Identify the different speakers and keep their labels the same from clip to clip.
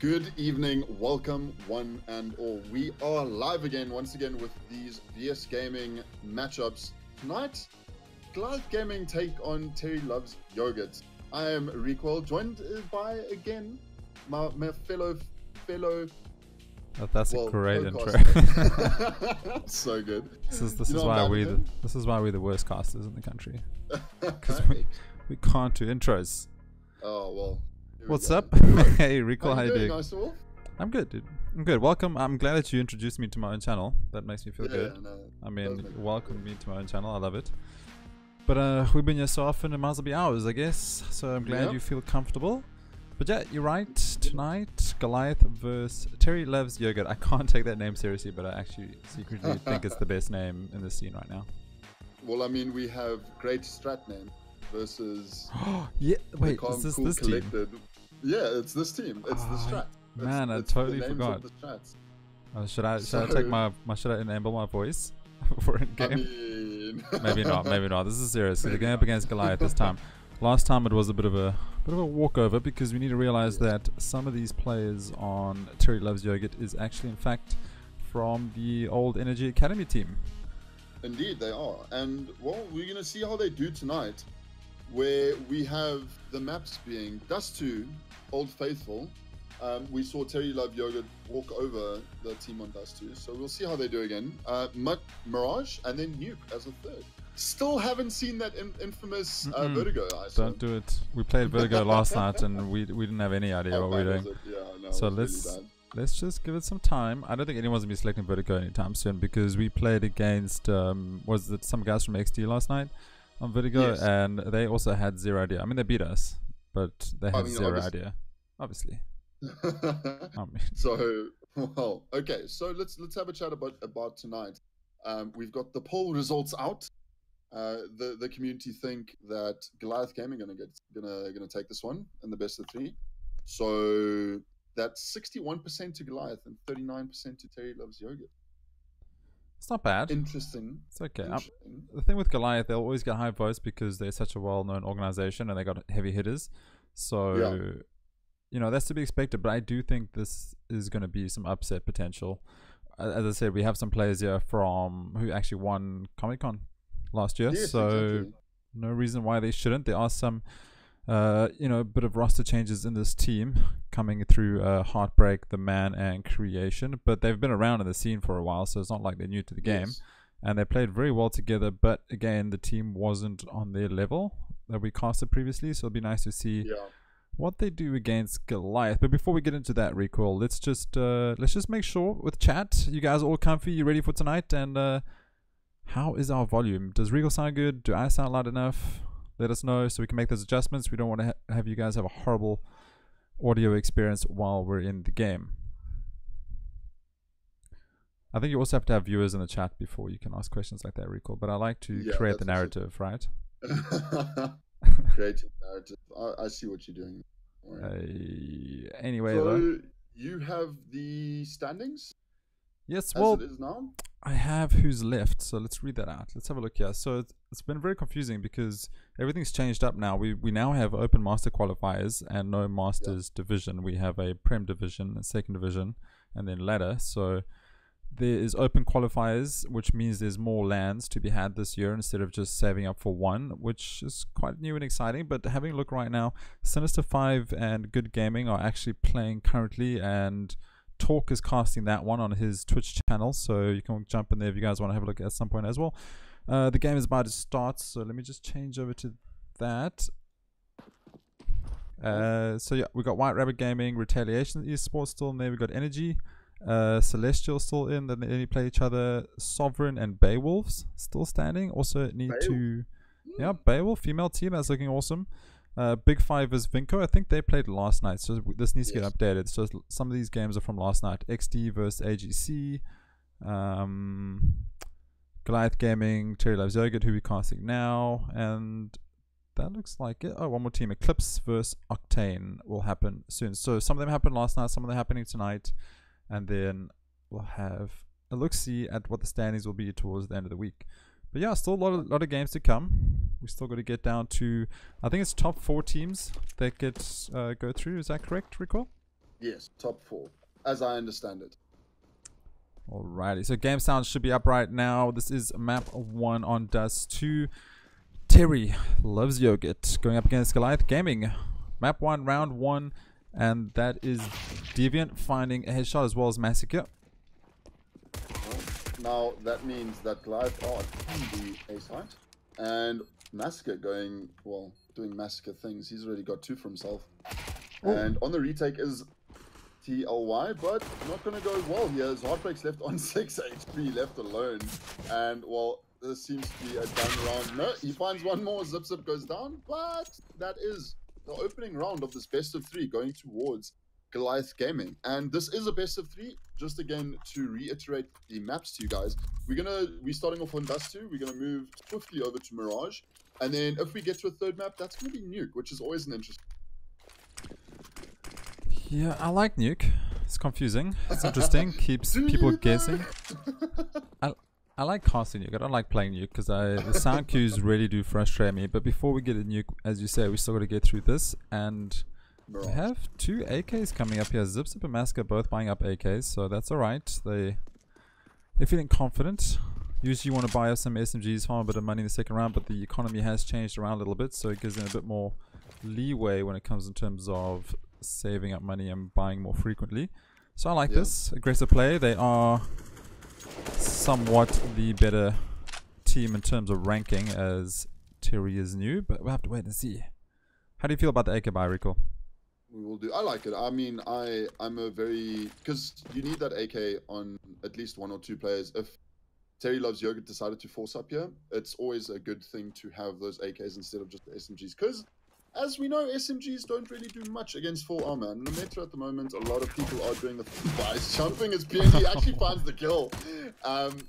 Speaker 1: Good evening, welcome one and all. We are live again, once again, with these VS Gaming matchups. Tonight, Goliath Gaming take on Terry Loves Yogurt. I am Recoil, joined by, again, my fellow
Speaker 2: Oh, that's a great intro.
Speaker 1: So good.
Speaker 2: This is why we're the worst casters in the country. Because we can't do intros.
Speaker 1: Oh well.
Speaker 2: What's up? Hey Recoil, how you doing?
Speaker 1: Nice wolf?
Speaker 2: I'm good, dude. I'm good. Welcome. I'm glad that you introduced me to my own channel. That makes me feel good.
Speaker 1: No,
Speaker 2: I mean, welcome me to my own channel. I love it. But we've been here so often, it might as well be hours, I guess. So I'm glad you feel comfortable. But yeah, you're right. Tonight, Goliath versus Terry Loves Yogurt. I can't take that name seriously, but I actually secretly think it's the best name in the scene right now.
Speaker 1: Well, I mean, we have great strat name versus.
Speaker 2: Yeah, wait, is this this team?
Speaker 1: Yeah, it's this team. It's the strat.
Speaker 2: Man, I totally forgot. Should I enable my voice for in game?
Speaker 1: I mean...
Speaker 2: maybe not. Maybe not. This is serious. They're going up against Goliath this time. Last time it was a bit of a walkover because we need to realize that some of these players on Terry Loves Yogurt is actually in fact from the old Energy Academy team.
Speaker 1: Indeed, they are. And well, we're going to see how they do tonight, where we have the maps being Dust 2, Old Faithful. We saw Terry Love Yogurt walk over the team on Dust 2, so we'll see how they do again. Mirage, and then Nuke as a third. Still haven't seen that infamous Vertigo.
Speaker 2: Don't do it. We played Vertigo last night, and we didn't have any idea what we were doing.
Speaker 1: Yeah, no,
Speaker 2: so
Speaker 1: really
Speaker 2: let's just give it some time. I don't think anyone's gonna be selecting Vertigo anytime soon because we played against was it some guys from Exdee last night on Vertigo, and they also had zero idea. I mean, they beat us, but they had zero idea. Obviously.
Speaker 1: So well, okay. So let's have a chat about tonight. We've got the poll results out. The community think that Goliath Gaming gonna take this one in the best of three. So that's 61% to Goliath and 39% to Terry Loves Yogurt.
Speaker 2: It's not bad.
Speaker 1: Interesting.
Speaker 2: It's okay. The thing with Goliath, they'll always get high votes because they're such a well-known organization and they got heavy hitters. So, you know, that's to be expected. But I do think this is going to be some upset potential. As I said, we have some players here from who actually won Comic-Con last year.
Speaker 1: Yes,
Speaker 2: so
Speaker 1: exactly.
Speaker 2: No reason why they shouldn't. There are some, you know, bit of roster changes in this team coming through Heartbreak, The Man, and Creation. But they've been around in the scene for a while, so it's not like they're new to the game. And they played very well together. But again, the team wasn't on their level that we casted previously. So it'll be nice to see what they do against Goliath. But before we get into that, Recoil, let's just make sure with chat, you guys are all comfy, you ready for tonight? And how is our volume? Does Recoil sound good? Do I sound loud enough? Let us know so we can make those adjustments. We don't want to have you guys have a horrible audio experience while we're in the game. I think you also have to have viewers in the chat before you can ask questions like that, Recoil. But I like to create the narrative, right?
Speaker 1: Creative narrative. I see what you're doing.
Speaker 2: Anyway,
Speaker 1: so you have the standings?
Speaker 2: Yes,
Speaker 1: well, it is now?
Speaker 2: I have who's left, so let's read that out. Let's have a look here. So it's been very confusing because everything's changed up now. We now have open master qualifiers and no masters division. We have a prem division, a second division, and then ladder. So there is open qualifiers, which means there's more lands to be had this year instead of just saving up for one, which is quite new and exciting. But having a look right now, Sinister 5 and Good Gaming are actually playing currently, and Talk is casting that one on his Twitch channel, so you can jump in there if you guys want to have a look at some point as well. The game is about to start, so let me just change over to that. So yeah, we got White Rabbit Gaming, Retaliation Esports still in there. We got Energy, Celestial still in. Then they play each other. Sovereign and Beowulfs still standing. Also need to, Beowulf female team, that's looking awesome. Big Five is Vinco. I think they played last night, so this needs to get updated. So some of these games are from last night. Exdee versus AGC, Goliath Gaming, Terry Loves Yogurt, who we're casting now, and that looks like it. Oh, one more team. Eclipse versus Octane will happen soon. So some of them happened last night, some of them happening tonight, and then we'll have a look-see at what the standings will be towards the end of the week. But yeah, still a lot of games to come. We still got to get down to, I think it's top 4 teams that get go through. Is that correct, Recoil?
Speaker 1: Yes, top 4, as I understand it.
Speaker 2: Alrighty, so game sound should be up right now. This is map 1 on Dust 2. Terry loves yogurt going up against Goliath Gaming. Map 1, round 1, and that is Deviant finding a headshot as well as Massacre.
Speaker 1: Now that means that Goliath are on the A side, and Massacre going, well, doing Massacre things. He's already got 2 for himself. Ooh. And on the retake is TLY, but not going to go well here. His Heartbreak's left on 6 HP, left alone. And, well, this seems to be a done round. No, he finds one more. Zip Zip goes down, but that is the opening round of this best of 3 going towards Goliath Gaming. And this is a best of 3. Just again to reiterate the maps to you guys, we're starting off on Dust 2. We're gonna move swiftly over to Mirage, and then if we get to a 3rd map, that's gonna be Nuke, which is always an interesting.
Speaker 2: Yeah, I like Nuke. It's confusing. It's interesting. Keeps people guessing. I like casting Nuke. I don't like playing Nuke because the sound cues really do frustrate me. But before we get a Nuke, as you say, we still got to get through this. And Mirage. We have 2 AKs coming up here. Zip Zip and Massacre both buying up AKs, so that's alright. They're feeling confident. Usually you want to buy up some SMGs, farm a bit of money in the 2nd round, but the economy has changed around a little bit, so it gives them a bit more leeway when it comes in terms of saving up money and buying more frequently. So I like this. Aggressive play. They are somewhat the better team in terms of ranking, as Terry is new, but we'll have to wait and see. How do you feel about the AK buy, Rico?
Speaker 1: We will do. I like it. I mean, I'm a very, because you need that AK on at least 1 or 2 players. If Terry Loves Yogurt decided to force up here, it's always a good thing to have those AKs instead of just the SMGs. Because as we know, SMGs don't really do much against full armor. And in the meta at the moment, a lot of people are doing the buys. Jumping as PNG actually finds the kill.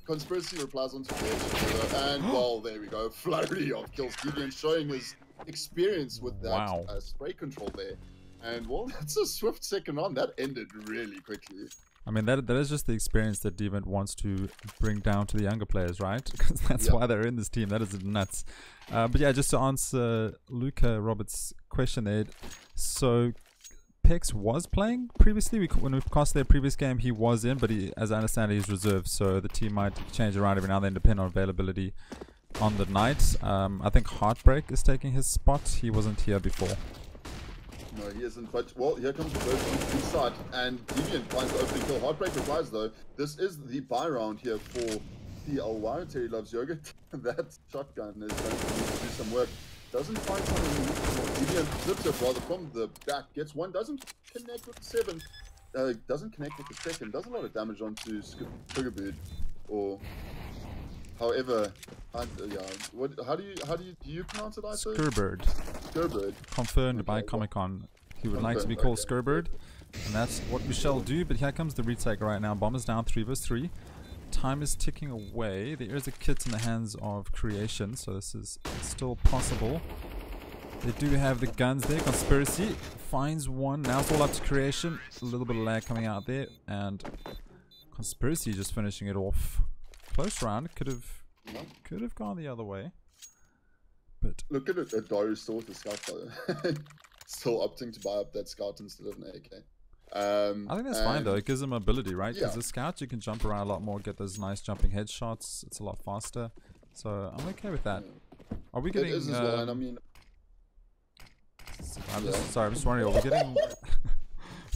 Speaker 1: Conspiracy replies onto the and well, there we go. Flurry of kills. Deviant showing his experience with that spray control there. And well, that's a swift 2nd round. That ended really quickly.
Speaker 2: I mean, that is just the experience that Deviant wants to bring down to the younger players, right? Because that's why they're in this team. That is nuts. But yeah, just to answer Luca Roberts' question there. So, Pex was playing previously. When we cast their previous game, he was in, but as I understand it, he's reserved. So the team might change around every now and then, depending on availability on the night. I think Heartbreak is taking his spot. He wasn't here before.
Speaker 1: No, he isn't, but well, here comes the first on the side, and Deviant finds the opening kill. Heartbreak replies though, this is the buy round here for TLY, Terry Loves Yogurt. That shotgun is going to need to do some work. Doesn't find someone. Deviant zips it rather from the back, gets 1, doesn't connect with the 7, doesn't connect with the 2nd, does a lot of damage onto Sugarboot, or however, how do you pronounce it?
Speaker 2: Skurbird.
Speaker 1: Skurbird.
Speaker 2: Confirmed by Comic-Con. He would like to be called Skurbird, and that's what we shall do. But here comes the retake right now. Bomb is down 3 vs 3. Time is ticking away. There is a kit in the hands of Creation, so this is still possible. They do have the guns there. Conspiracy finds one. Now it's all up to Creation. A little bit of lag coming out there, and Conspiracy just finishing it off. Close round. Could have gone the other way. But
Speaker 1: look at it. Daru still with the scout though. Still opting to buy up that scout instead of an AK.
Speaker 2: I think that's fine though. It gives him ability, right? Because the scout, you can jump around a lot more, get those nice jumping headshots. It's a lot faster. So I'm okay with that. Are we getting?
Speaker 1: It is as well, and I mean,
Speaker 2: I'm just wondering. Are we getting?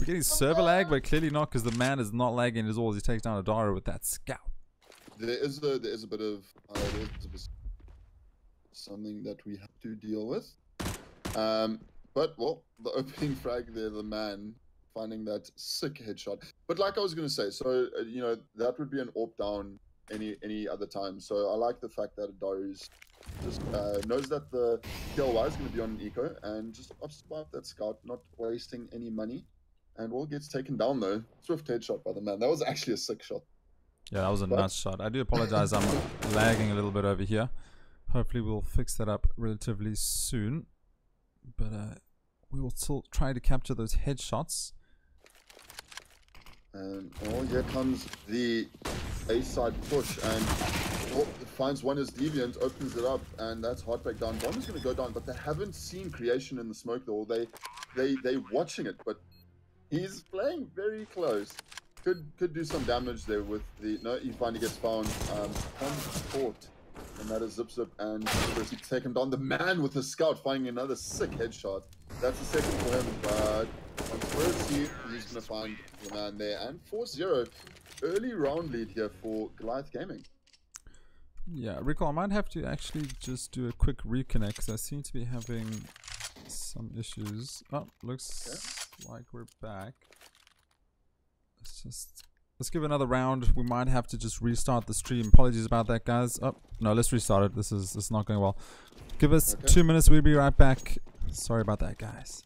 Speaker 2: We're getting server lag, but clearly not, because the man is not lagging at all as he takes down a Daru with that scout.
Speaker 1: There is a bit of something that we have to deal with. But well, the opening frag there, the man finding that sick headshot. But like I was gonna say, so you know, that would be an AWP down any other time. So I like the fact that Daru's just knows that the TLY is gonna be on an eco and just ups about that scout, not wasting any money. And well, gets taken down though. Swift headshot by the man. That was actually a sick shot.
Speaker 2: Yeah, that was a nuts shot. I do apologize. I'm lagging a little bit over here. Hopefully we'll fix that up relatively soon. But we will still try to capture those headshots.
Speaker 1: And well, here comes the A side push, and finds one as Deviant, opens it up, and that's Heartbreak down. Bomb is going to go down, but they haven't seen Creation in the smoke though. They watching it, but He's playing very close. Could do some damage there with the... No, he finally gets found. Caught. And that is Zip Zip and he take him down. The man with the scout finding another sick headshot. That's the second for him, but on first he's going to find the man there. And 4-0. Early round lead here for Goliath Gaming.
Speaker 2: Yeah, Rico, I might have to actually just do a quick reconnect because I seem to be having some issues. Oh, looks like we're back. Let's give another round. We might have to just restart the stream. Apologies about that, guys. Oh, no, let's restart it. This is not going well. Give us 2 minutes. We'll be right back. Sorry about that, guys.